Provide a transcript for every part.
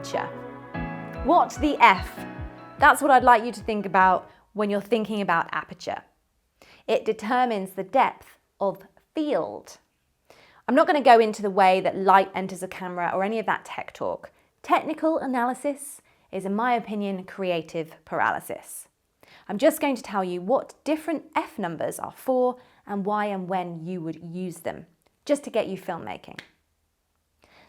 aperture. What the F? That's what I'd like you to think about when you're thinking about aperture. It determines the depth of field. I'm not going to go into the way that light enters a camera or any of that tech talk. Technical analysis is, in my opinion, creative paralysis. I'm just going to tell you what different F numbers are for and why and when you would use them, just to get you filmmaking.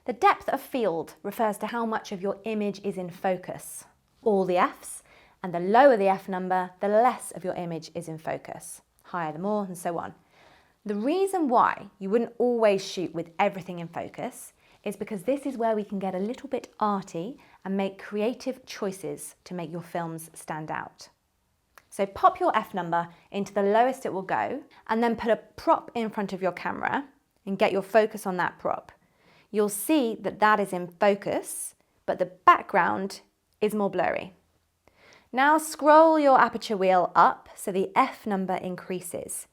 The depth of field refers to how much of your image is in focus, all the Fs, and the lower the F number, the less of your image is in focus, higher the more, and so on. The reason why you wouldn't always shoot with everything in focus is because this is where we can get a little bit arty and make creative choices to make your films stand out. So pop your F number into the lowest it will go and then put a prop in front of your camera and get your focus on that prop. You'll see that that is in focus, but the background is more blurry. Now scroll your aperture wheel up so the F number increases.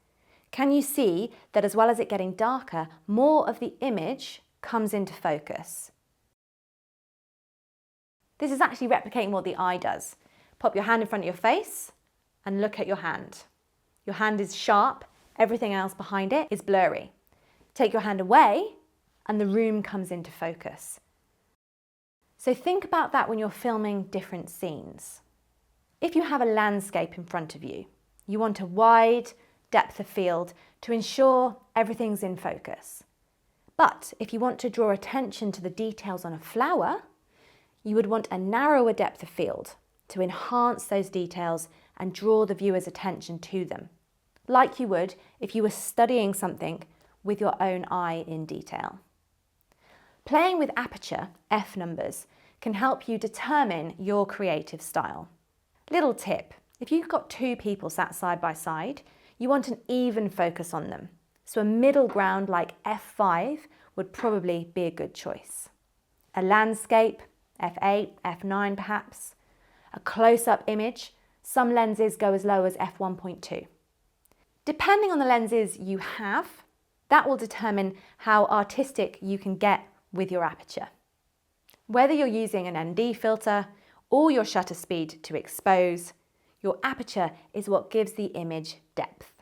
Can you see that as well as it getting darker, more of the image comes into focus? This is actually replicating what the eye does. Pop your hand in front of your face and look at your hand. Your hand is sharp, everything else behind it is blurry. Take your hand away and the room comes into focus. So think about that when you're filming different scenes. If you have a landscape in front of you, you want a wide depth of field to ensure everything's in focus. But if you want to draw attention to the details on a flower, you would want a narrower depth of field to enhance those details and draw the viewer's attention to them, like you would if you were studying something with your own eye in detail. Playing with aperture, F numbers, can help you determine your creative style. Little tip, if you've got two people sat side by side, you want an even focus on them. So a middle ground like F5 would probably be a good choice. A landscape, F8, F9 perhaps. A close-up image, some lenses go as low as f1.2. Depending on the lenses you have, that will determine how artistic you can get with your aperture. Whether you're using an ND filter or your shutter speed to expose, your aperture is what gives the image depth.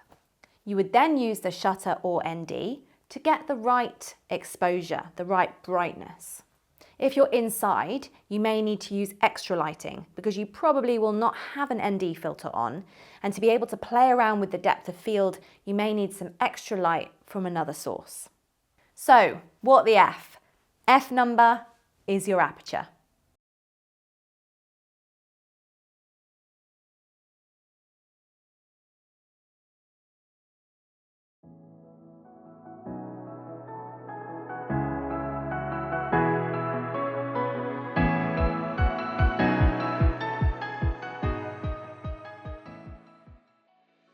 You would then use the shutter or ND to get the right exposure, the right brightness. If you're inside, you may need to use extra lighting because you probably will not have an ND filter on, and to be able to play around with the depth of field, you may need some extra light from another source. So, what the F? F number is your aperture.